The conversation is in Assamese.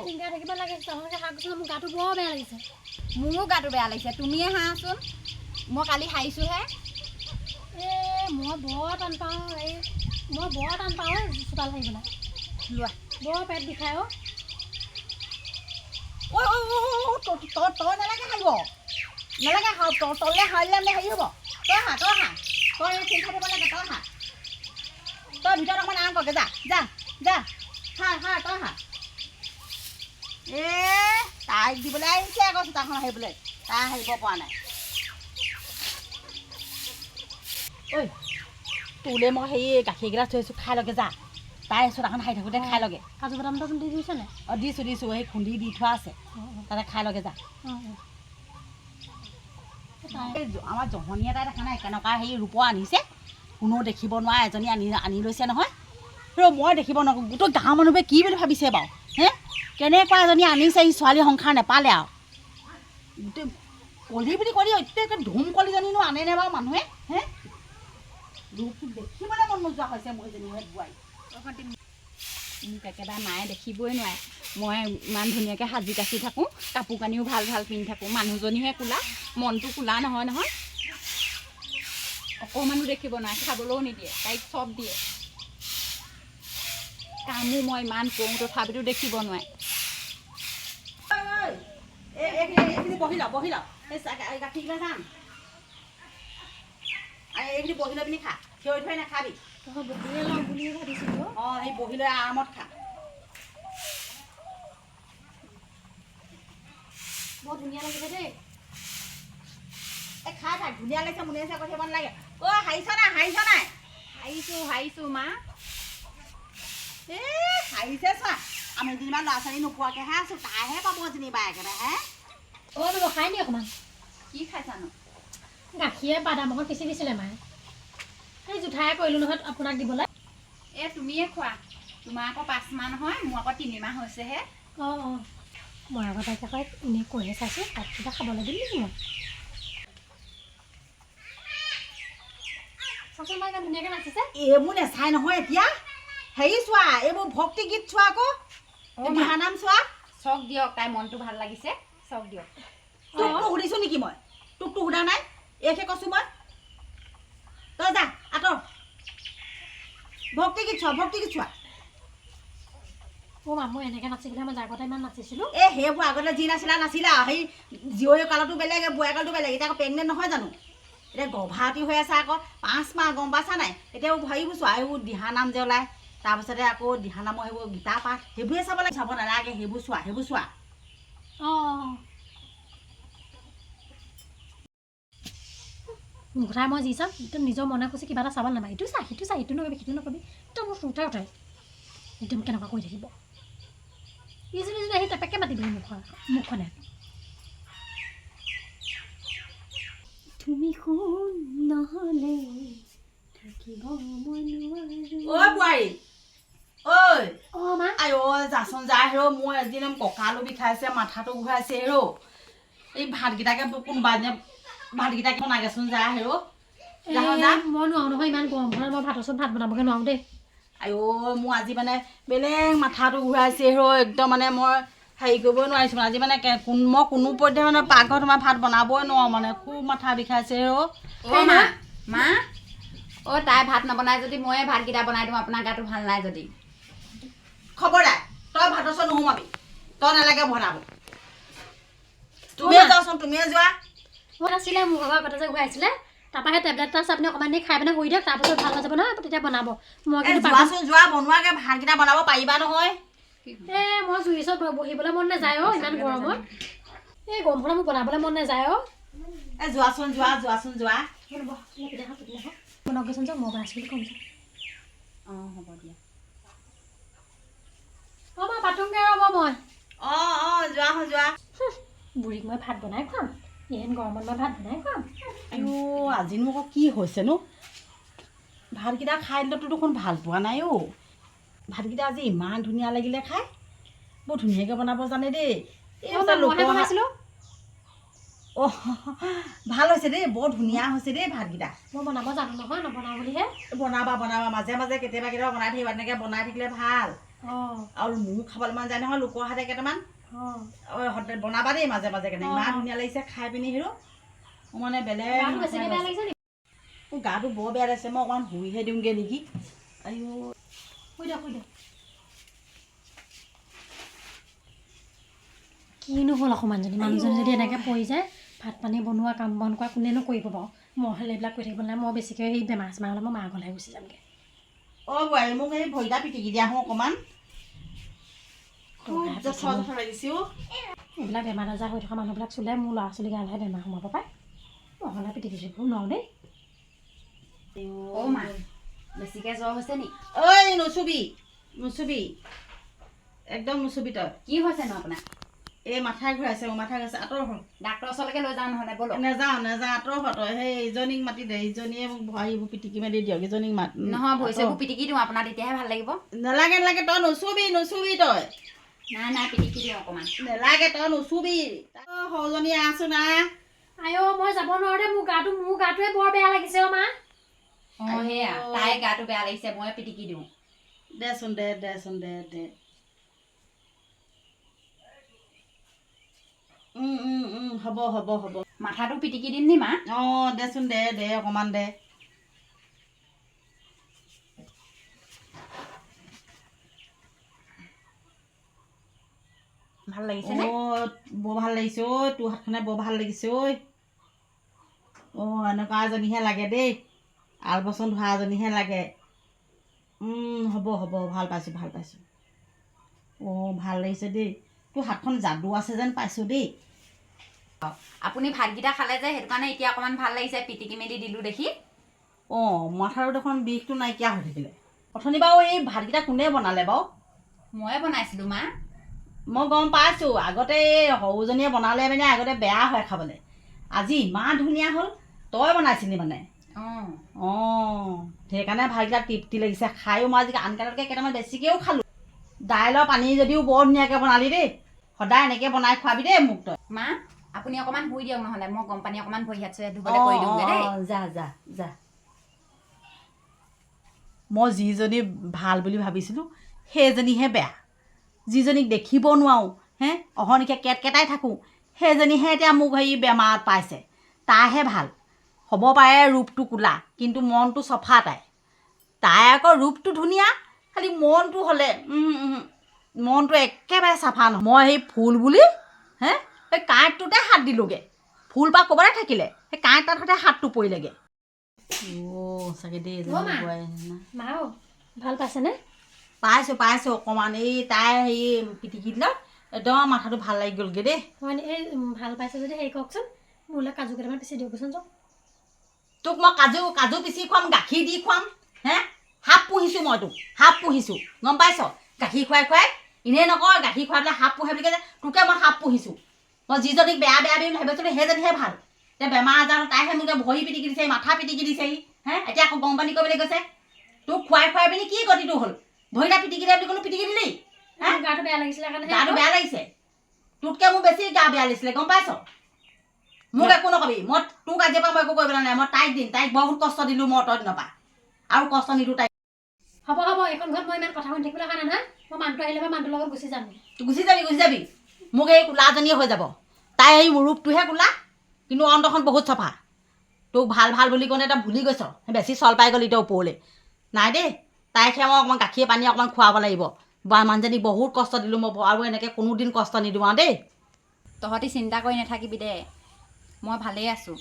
টিংগাই থাকিব লাগে তোমালোকে হাঁহ কৈছিলো মোৰ গাটো বৰ বেয়া লাগিছে মোৰো গাটো বেয়া লাগিছে তুমিয়ে হাঁহচোন মই কালি হাৰিছোঁহে মই বৰ টান পাওঁ চোতাল হাৰিবলৈ লোৱা বৰ পেট বিষায় তই নালাগে হাৰিব নালাগে তললৈ হাৰিলে মানে হেৰি হ'ব তই হাঁহ তই চিন্তা কৰিব লাগে তই হাঁহ তই ভিতৰত অকণমান আৰাম কৰগে যা তই হাঁহ তাইক দিবলৈ আহিছে আকৌ চোতালখন হাৰিবলৈ তাই হাৰিব পৰা নাই ঐ তোলৈ মই সেই গাখীৰ গিলাচ থৈছোঁ খাই লগে যা তাই চোতালখন হাৰি থাকোঁতে খাই লগে কাজু বাদামটো দি দিছে নাই দিছোঁ সেই খুন্দি দি থোৱা আছে তাতে খাই লগে যা আমাৰ জহনীয়ে তাই দেখা নাই কেনেকুৱা সেই ৰূপৰ আনিছে কোনেও দেখিব নোৱাৰে এজনী আনি লৈছে নহয় মই দেখিব নোৱাৰোঁ গোটেই গাঁৱৰ মানুহবোৰে কি বুলি ভাবিছে বাৰু কেনেকুৱা এজনী আনিছে সি ছোৱালী সংসাৰ নেপালে আৰু গোটেই কলি বুলি কলি একে ধুম কলিজনীনো আনেনে বাৰু মানুহে ৰূপটো দেখিবলৈ মন নোযোৱা হৈছে মোৰ এজনী বোৱাৰী মোক একেবাৰে মায়ে দেখিবই নোৱাৰে মই ইমান ধুনীয়াকৈ সাজি কাচি থাকোঁ কাপোৰ কানিও ভাল ভাল পিন্ধি থাকোঁ মানুহজনীহে কোলা মনটো কোলা নহয় অকণমানো দেখিব নোৱাৰে খাবলৈও নিদিয়ে তাইক চব দিয়ে কামো মই ইমান কৰোঁ তথাপিতো দেখিব নোৱাৰে বহি ল গাখীৰ যাম এইখিনি বহি লৈ পিনি খা থিয় থৈ নাখাবি বহিয়ে লওঁ বুলিয়ে ভাবিছিলোঁ সেই বহি লৈ আৰামত খা বৰ ধুনীয়া লাগিছে দেই খাই থাক ধুনীয়া লাগিছে মুনিয়ে চাই পঠিয়াব নালাগে হাৰিছ নাই হাৰিছোঁ মা হাৰিছে চোৱা আমি যেনিবা ল'ৰা ছোৱালী নোপোৱাকৈহে আছোঁ তাইহে পাব যেনিবা একেবাৰে খাই নি অকণমান কি খাইছানো গাখীৰে বাদাম অকণ পিচি দিছিলে মায়ে সেই জোঠাই কৰিলোঁ নহয় আপোনাক দিবলৈ তুমিয়ে খোৱা তোমাৰ আকৌ 5 মাহ নহয় মোৰ আকৌ 3 মাহ হৈছেহে মই আকৌ তাইক আকৌ এনেই কৈহে চাইছোঁ তাত কিবা খাবলৈ দিম নেকি মই চাচোন মায়ে ইমান ধুনীয়াকৈ নাচিছে এইবোৰ নেচাই নহয় এতিয়া হেৰি চোৱা এইবোৰ ভক্তি গীত চোৱা আকৌ দিহানাম চোৱা চক দিয়ক তাইৰ মনটো ভাল লাগিছে চক দিয়ক তোকতো সুধিছোঁ নেকি মই তোকতো সোধা নাই এইহে কৈছোঁ মই তই যা আঁতৰ ভক্তি গীত চোৱা মই এনেকৈ নাচিবলৈ মই জাগতে ইমান নাচিছিলোঁ সেইবোৰ আগতে যি নাছিলা সেই জীয়ৰী কালতো বেলেগ বুঢ়া কালতো বেলেগ এতিয়া আকৌ প্ৰেগনেণ্ট নহয় জানো এতিয়া গৰ্ভৱতী হৈ আছে আকৌ 5 মাহ গম পাইছা নাই এতিয়া হেৰিবোৰ চোৱা এইবোৰ দিহানাম যে ওলায় তাৰপিছতে আকৌ দিহানামৰ সেইবোৰ গীতা পাঠ সেইবোৰে চাব নালাগে সেইবোৰ চোৱা মুঠাই মই যি চাম একদম নিজৰ মনে খুচি কিবা এটা চাব নাপায় ইটো চা সিটো নকবি সিটো নকবি একদম মোৰ চুঠাই উঠাই একদম কেনেকুৱা কৰি থাকিব ইজনী আহি টেপেকে মাতি দিবি মুখখনে তুমি শুন নহ'লে থাকিব বোৱাৰী মা যাচোন যা মোৰ এদিন কঁকালো বিষাইছে মাথাটো ঘূৰাইছে এই ভাতকেইটাকে কোনোবা এদিনে ভাতকেইটাকে বনাগেচোন যা মই নোৱাৰো নহয় ইমান গৰমখনত মই ভাত বনাবগৈ নোৱাৰো দেই মোৰ আজি মানে বেলেগ মাথাটো ঘূৰাইছে একদম মানে মই হেৰি কৰিবই নোৱাৰিছোঁ আজি মানে মই কোনো পধ্যে মানে পাকঘৰত তোমাৰ ভাত বনাবই নোৱাৰোঁ মানে খুব মাথা বিষাইছে মা তাই ভাত নবনাই যদি ময়ে ভাতকেইটা বনাই দিওঁ আপোনাৰ গাটো ভাল নাই যদি খবৰদাৰ তই ভাতৰ ওচৰত নোসোমাবি তই নালাগে বনাব তুমিয়ে যাওঁচোন তুমিয়ে যোৱা আছিলে মোৰ ঘৰৰ আগতে যে ঘূৰাইছিলে তাৰপৰা সেই টেবলেট এটা আছে আপুনি অকণমান দেৰি খাই পিনে শুই দিয়ক তাৰপিছত ভাল হৈ যাব নহয় তেতিয়া বনাব মই কিন্তু যোৱা বনোৱাকৈ ভাতকেইটা বনাব পাৰিবা নহয় মই জুইৰ ওচৰত বহিবলৈ মন নাযায় ইমান গৰমত এই গৰমখনত মোৰ বনাবলৈ মন নাযায় যোৱাচোন যোৱা বনাবচোন যে মই বনাইছোঁ বুলি ক'ম যে হ'ব দিয়া মা পাতোংগৈ ৰ'ব মই যোৱা বুঢ়ীক মই ভাত বনাই খুৱাম ইহেন গৰমত মই ভাত বনাই খুৱাম আজিনো আকৌ কি হৈছেনো ভাতকেইটা খাই দিলেতো দেখোন ভাল পোৱা নাই ভাতকেইটা আজি ইমান ধুনীয়া লাগিলে খাই বৰ ধুনীয়াকৈ বনাব জানে দেই বনাইছিলোঁ ভাল হৈছে দেই বৰ ধুনীয়া হৈছে দেই ভাতকেইটা মই বনাব জানো নহয় নবনাওঁ বুলিহে বনাবা মাজে মাজে কেতিয়াবা বনাই থাকিবা তেনেকৈ বনাই থাকিলে ভাল অঁ আৰু মোৰ খাবলৈ মন যায় নহয় লোকৰ হাতে কেইটামান অঁ বনাবা দেই মাজে মাজে কেনে ইমান ধুনীয়া লাগিছে খাই পিনি হিৰো মোৰ মানে বেলেগ গাটো বেছিকৈ বেয়া লাগিছে নেকি মোৰ গাটো বৰ বেয়া লাগিছে মই অকণমান শুইহে দিওঁগৈ নেকি আইও শুই দিয়ক কিনো হ'ল অকণমানজনী মানুহজনী যদি এনেকৈ পৰি যায় ভাত পানী বনোৱা কাম বন কৰা কোনেনো কৰিব বাৰু মই হ'লে এইবিলাক কৰি থাকিব নালাগে মই বেছিকৈ সেই বেমাৰ চেমাৰ হ'লে মই মাৰ ঘৰলৈ গুচি যামগৈ অ' বোৱাৰী মোক এই ভৰিটা পিটিকি দিয়া আহোঁ অকণমান লাগিছে এইবিলাক বেমাৰ আজাৰ হৈ থকা মানুহবিলাক চুলে মোৰ ল'ৰা ছোৱালী গালেহে বেমাৰ সোমাব পাৰে মই হ'লে পিটিকি দিব নোৱাৰোঁ দেই অ' মা বেছিকৈ জ্বৰ হৈছে নি ঐ নুচুবি একদম নুচুবি তই কি হৈছেনো আপোনাৰ এই মাথাই ঘূৰাইছে মোৰ মাথা ঘূৰাইছে আঁতৰ হ ডাক্তৰৰ ওচৰলৈকে লৈ যাওঁ নহ'লে ব'লক নাযাওঁ আঁতৰ হ তই সেই ইজনীক মাতি দে ইজনীয়ে মোক ভৰিবোৰ পিটিকি মাতি দিয়ক ইজনীক মাত নহয় ভৰি চৰিবোৰ পিটিকি দিওঁ আপোনাৰ তেতিয়াহে ভাল লাগিব নালাগে তই নুচুবি তই নাই পিটিকি দিওঁ অকণমান নেলাগে তই নুচুবি সৰুজনী আছো না আইঅ মই যাব নোৱাৰোঁ দেই মোৰ গাটোৱে বৰ বেয়া লাগিছে অ' মা অঁ সেয়া তাই গাটো বেয়া লাগিছে মই পিটিকি দিওঁ দেচোন দে হ'ব মাথাটো পিটিকি দিম নি মা অঁ দেচোন দে অকণমান দে ভাল লাগিছেনে বৰ ভাল লাগিছে ঐ তোৰ হাতখনে বৰ ভাল লাগিছে ঐ এনেকুৱা এজনীহে লাগে দেই আলপচন ধৰা এজনীহে লাগে হ'ব ভাল পাইছোঁ ভাল লাগিছে দেই তোৰ হাতখন যাদু আছে যেন পাইছোঁ দেই আপুনি ভাতকেইটা খালে যে সেইটো কাৰণে এতিয়া অকণমান ভাল লাগিছে পিটিকি মেলি দিলোঁ দেখি মাথাৰ দেখোন বিষটো নাইকিয়া হৈ থাকিলে অথনি বাৰু এই ভাতকেইটা কোনে বনালে বাৰু ময়ে বনাইছিলোঁ মা মই গম পাইছোঁ আগতে এই সৰুজনীয়ে বনালে মানে আগতে বেয়া হয় খাবলৈ আজি ইমান ধুনীয়া হ'ল তই বনাইছিলি মানে সেইকাৰণে ভাতকেইটা তৃপ্তি লাগিছে খায়ো মই আজি আনকালতকৈ কেইটামান বেছিকৈও খালোঁ দাইলৰ পানী যদিও বৰ ধুনীয়াকৈ বনালি দেই সদায় এনেকৈ বনাই খোৱাবি দেই মোক তই মা আপুনি অকণমান শুই দিয়ক নহ'লে মই গৰম পানী অকণমান ভৰি হাত চৰি ধুবলৈ কৰি দিওঁগৈ দেই যা মই যিজনী ভাল বুলি ভাবিছিলোঁ সেইজনীহে বেয়া যিজনীক দেখিব নোৱাৰোঁ অহৰ্নিশে কেটকেটাই থাকোঁ সেইজনীহে এতিয়া মোক বেমাৰত পাইছে তাইহে ভাল হ'ব পাৰে ৰূপটো কোলা কিন্তু মনটো চফা তাই আকৌ ৰূপটো ধুনীয়া খালি মনটো হ'লে মনটো একেবাৰে চাফা নহয় মই সেই ফুল বুলি সেই কাঁইটটোতে হাত দিলোঁগৈ ফুল বা ক'ৰবাতে থাকিলে সেই কাঁইট তাতে হাতটো পৰিলেগৈ চাগে দেই মাও ভাল পাইছেনে পাইছোঁ অকণমান এই তাই হেৰি পিটিকি দিলত একদম মাথাটো ভাল লাগি গ'লগৈ দেই হয় এই ভাল পাইছে যদি হেৰি কওকচোন মোলৈ কাজু কেইটামান পিচি দিয়কচোন যাওক তোক মই কাজু পিচি খুৱাম গাখীৰ দি খুৱাম সাপ পুহিছোঁ মই তোক সাপ পুহিছোঁ গম পাইছ গাখীৰ খুৱাই এনেই নকয় গাখীৰ খুৱাই পেলাই সাপ পুহে বুলি কৈছে তোকে মই সাপ পুহিছোঁ মই যিজনীক বেয়া বুলি ভাবিছিলোঁ সেইজনীহে ভাল এতিয়া বেমাৰ আজাৰ তাইহে মোক ভৰি পিটিকি দিছে মাথা পিটিকি দিছেহি এতিয়া আকৌ গৰম পানী কৰিবলৈ গৈছে তোক খুৱাই পিনি কি গতিটো হ'ল ভৰিটা পিটিকি দিয়ে বুলি ক'লো পিটিকি দিলি গাটো বেয়া লাগিছিলে কাৰণে গাটো বেয়া লাগিছে তোতকৈ মোৰ বেছি গা বেয়া লাগিছিলে গম পাইছ মোক একো নকবি মই তোক আজিৰ পৰা মই একো কৰিবলৈ নাই মই তাইক দিম তাইক বহুত কষ্ট দিলোঁ মই তই দিনৰ পৰা আৰু কষ্ট নিদিওঁ তাইক হ'ব এইখন ঘৰত মই ইমান কথা শুনি থাকিবলৈ কাৰণে নহয় মই মানুহটো আহিলে মই মানুহটোৰ লগত গুচি যাম গুচি যাবি মোক এই কোলাজনীয়ে হৈ যাব তাই এই ৰূপটোহে কোলা কিন্তু অন্তখন বহুত চফা তোক ভাল বুলি কওঁতে তই ভুলি গৈছ বেছি চল পাই গ'লি তই ওপৰলৈ নাই দেই তাইকহে মই অকণমান গাখীৰ পানী অকণমান খুৱাব লাগিব মানুহজনীক বহুত কষ্ট দিলোঁ মই আৰু এনেকৈ কোনোদিন কষ্ট নিদিওঁ আৰু দেই তহঁতি চিন্তা কৰি নাথাকিবি দে মই ভালেই আছোঁ